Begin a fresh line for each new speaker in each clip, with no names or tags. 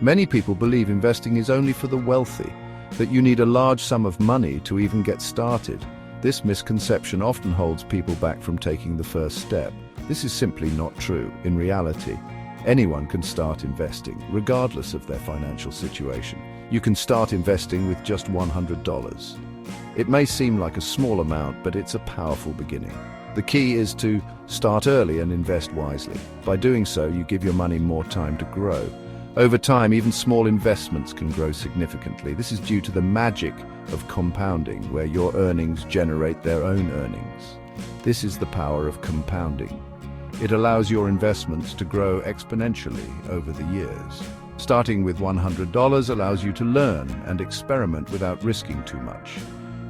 Many people believe investing is only for the wealthy, that you need a large sum of money to even get started. This misconception often holds people back from taking the first step. This is simply not true. In reality, anyone can start investing, regardless of their financial situation. You can start investing with just $100. It may seem like a small amount, but it's a powerful beginning. The key is to start early and invest wisely. By doing so, you give your money more time to grow. Over time, even small investments can grow significantly. This is due to the magic of compounding, where your earnings generate their own earnings. This is the power of compounding. It allows your investments to grow exponentially over the years. Starting with $100 allows you to learn and experiment without risking too much.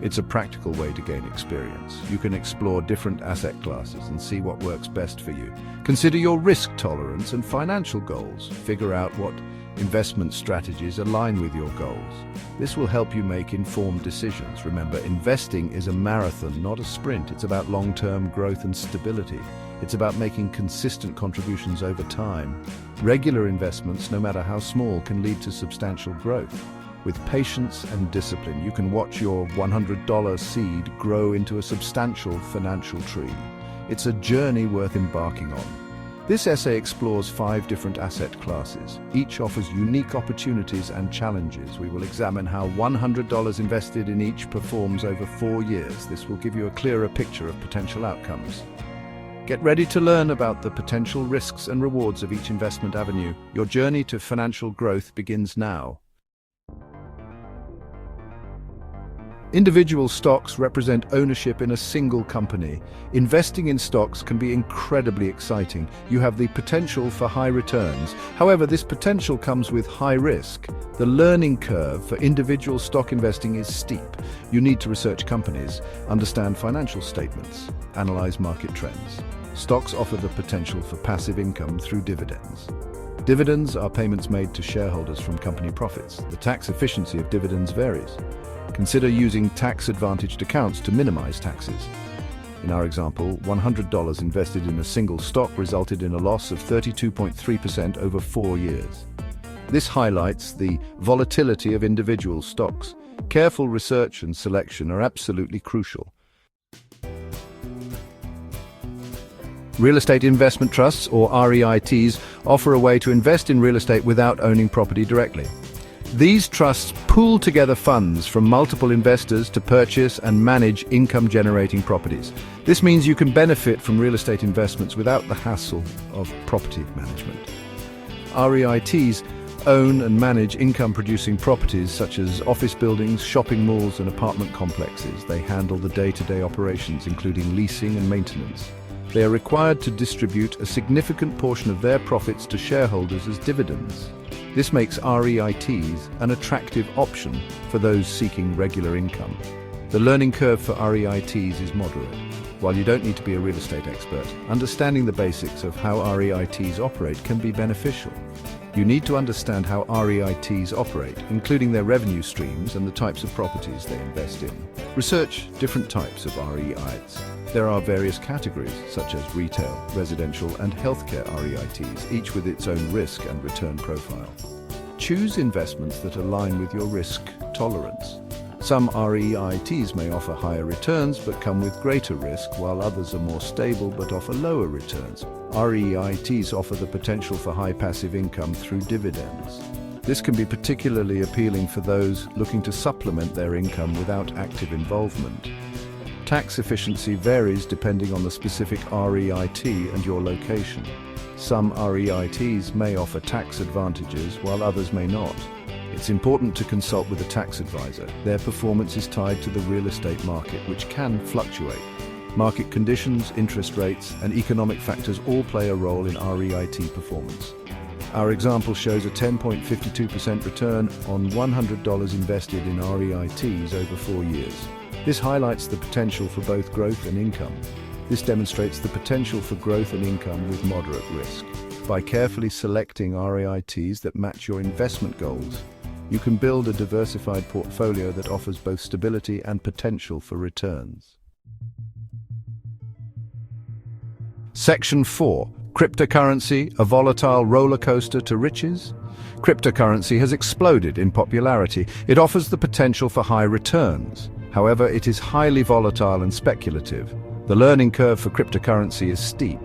It's a practical way to gain experience. You can explore different asset classes and see what works best for you. Consider your risk tolerance and financial goals. Figure out what investment strategies align with your goals. This will help you make informed decisions. Remember, investing is a marathon, not a sprint. It's about long-term growth and stability. It's about making consistent contributions over time. Regular investments, no matter how small, can lead to substantial growth. With patience and discipline, you can watch your $100 seed grow into a substantial financial tree. It's a journey worth embarking on. This essay explores 5 different asset classes. Each offers unique opportunities and challenges. We will examine how $100 invested in each performs over 4 years. This will give you a clearer picture of potential outcomes. Get ready to learn about the potential risks and rewards of each investment avenue. Your journey to financial growth begins now. Individual stocks represent ownership in a single company. Investing in stocks can be incredibly exciting. You have the potential for high returns. However, this potential comes with high risk. The learning curve for individual stock investing is steep. You need to research companies, understand financial statements, analyze market trends. Stocks offer the potential for passive income through dividends. Dividends are payments made to shareholders from company profits. The tax efficiency of dividends varies. Consider using tax-advantaged accounts to minimize taxes. In our example, $100 invested in a single stock resulted in a loss of 32.3% over 4 years. This highlights the volatility of individual stocks. Careful research and selection are absolutely crucial. Real estate investment trusts, or REITs, offer a way to invest in real estate without owning property directly. These trusts pool together funds from multiple investors to purchase and manage income-generating properties. This means you can benefit from real estate investments without the hassle of property management. REITs own and manage income-producing properties such as office buildings, shopping malls, and apartment complexes. They handle the day-to-day operations, including leasing and maintenance. They are required to distribute a significant portion of their profits to shareholders as dividends. This makes REITs an attractive option for those seeking regular income. The learning curve for REITs is moderate. While you don't need to be a real estate expert, understanding the basics of how REITs operate can be beneficial. You need to understand how REITs operate, including their revenue streams and the types of properties they invest in. Research different types of REITs. There are various categories, such as retail, residential, and healthcare REITs, each with its own risk and return profile. Choose investments that align with your risk tolerance. Some REITs may offer higher returns but come with greater risk, while others are more stable but offer lower returns. REITs offer the potential for high passive income through dividends. This can be particularly appealing for those looking to supplement their income without active involvement. Tax efficiency varies depending on the specific REIT and your location. Some REITs may offer tax advantages while others may not. It's important to consult with a tax advisor. Their performance is tied to the real estate market, which can fluctuate. Market conditions, interest rates, and economic factors all play a role in REIT performance. Our example shows a 10.52% return on $100 invested in REITs over 4 years. This highlights the potential for both growth and income. This demonstrates the potential for growth and income with moderate risk. By carefully selecting REITs that match your investment goals, you can build a diversified portfolio that offers both stability and potential for returns. Section 4. Cryptocurrency, a volatile roller coaster to riches? Cryptocurrency has exploded in popularity. It offers the potential for high returns. However, it is highly volatile and speculative. The learning curve for cryptocurrency is steep.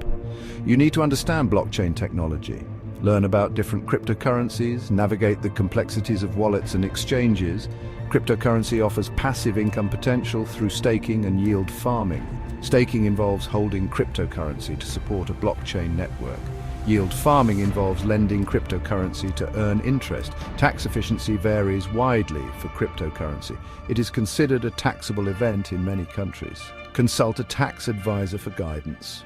You need to understand blockchain technology, learn about different cryptocurrencies, navigate the complexities of wallets and exchanges. Cryptocurrency offers passive income potential through staking and yield farming. Staking involves holding cryptocurrency to support a blockchain network. Yield farming involves lending cryptocurrency to earn interest. Tax efficiency varies widely for cryptocurrency. It is considered a taxable event in many countries. Consult a tax advisor for guidance.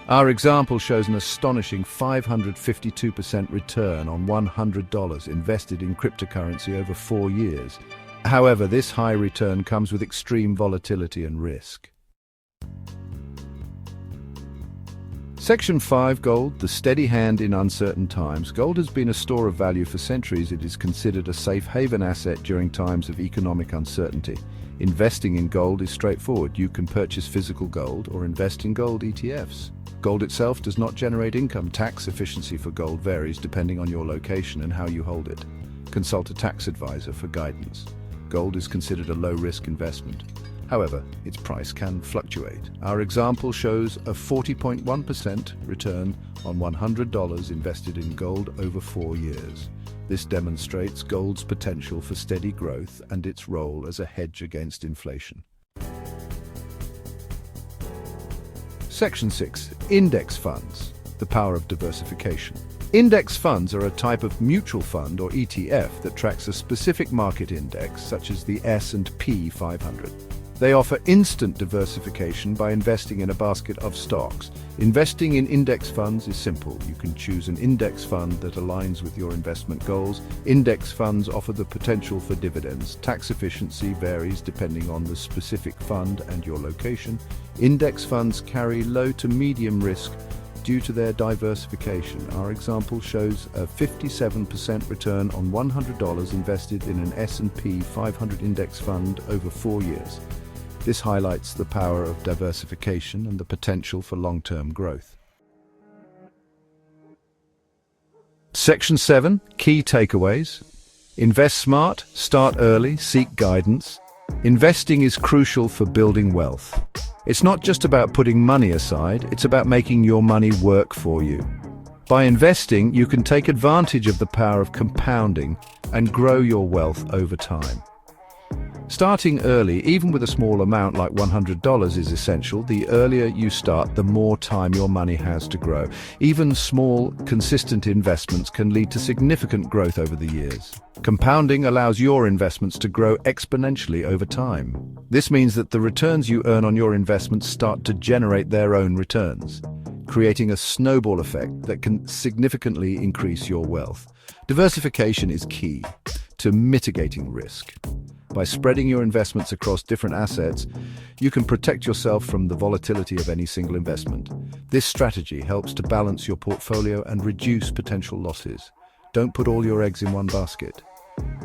Our example shows an astonishing 552% return on $100 invested in cryptocurrency over 4 years. However, this high return comes with extreme volatility and risk. Section 5. Gold, the steady hand in uncertain times. Gold has been a store of value for centuries. It is considered a safe haven asset during times of economic uncertainty. Investing in gold is straightforward. You can purchase physical gold or invest in gold ETFs. Gold itself does not generate income. Tax efficiency for gold varies depending on your location and how you hold it. Consult a tax advisor for guidance. Gold is considered a low-risk investment. However, its price can fluctuate. Our example shows a 40.1% return on $100 invested in gold over 4 years. This demonstrates gold's potential for steady growth and its role as a hedge against inflation. Section 6. Index funds, the power of diversification. Index funds are a type of mutual fund or ETF that tracks a specific market index, such as the S&P 500. They offer instant diversification by investing in a basket of stocks. Investing in index funds is simple. You can choose an index fund that aligns with your investment goals. Index funds offer the potential for dividends. Tax efficiency varies depending on the specific fund and your location. Index funds carry low to medium risk due to their diversification. Our example shows a 57% return on $100 invested in an S&P 500 index fund over 4 years. This highlights the power of diversification and the potential for long-term growth. Section 7. Key takeaways. Invest smart, start early, seek guidance. Investing is crucial for building wealth. It's not just about putting money aside, it's about making your money work for you. By investing, you can take advantage of the power of compounding and grow your wealth over time. Starting early, even with a small amount like $100, is essential. The earlier you start, the more time your money has to grow. Even small, consistent investments can lead to significant growth over the years. Compounding allows your investments to grow exponentially over time. This means that the returns you earn on your investments start to generate their own returns, creating a snowball effect that can significantly increase your wealth. Diversification is key to mitigating risk. By spreading your investments across different assets, you can protect yourself from the volatility of any single investment. This strategy helps to balance your portfolio and reduce potential losses. Don't put all your eggs in one basket.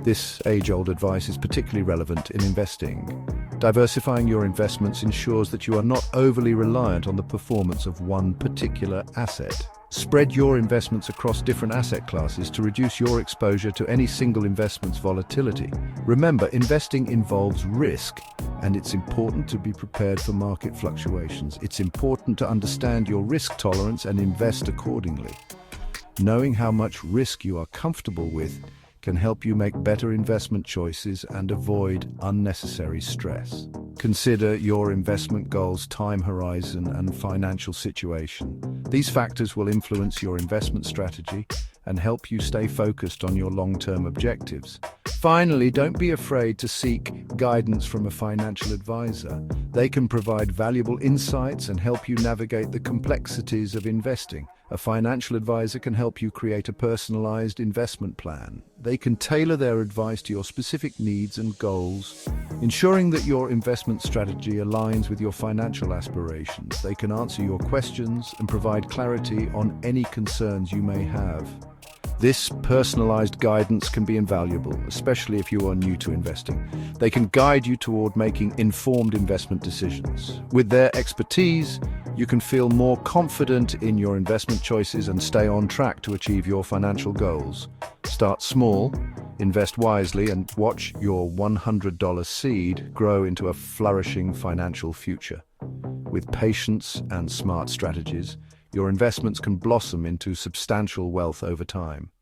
This age-old advice is particularly relevant in investing. Diversifying your investments ensures that you are not overly reliant on the performance of one particular asset. Spread your investments across different asset classes to reduce your exposure to any single investment's volatility. Remember, investing involves risk, and it's important to be prepared for market fluctuations. It's important to understand your risk tolerance and invest accordingly. Knowing how much risk you are comfortable with can help you make better investment choices and avoid unnecessary stress. Consider your investment goals, time horizon, and financial situation. These factors will influence your investment strategy and help you stay focused on your long-term objectives. Finally, don't be afraid to seek guidance from a financial advisor. They can provide valuable insights and help you navigate the complexities of investing. A financial advisor can help you create a personalized investment plan. They can tailor their advice to your specific needs and goals, ensuring that your investment strategy aligns with your financial aspirations. They can answer your questions and provide clarity on any concerns you may have. This personalized guidance can be invaluable, especially if you are new to investing. They can guide you toward making informed investment decisions. With their expertise, you can feel more confident in your investment choices and stay on track to achieve your financial goals. Start small, invest wisely, and watch your $100 seed grow into a flourishing financial future. With patience and smart strategies, your investments can blossom into substantial wealth over time.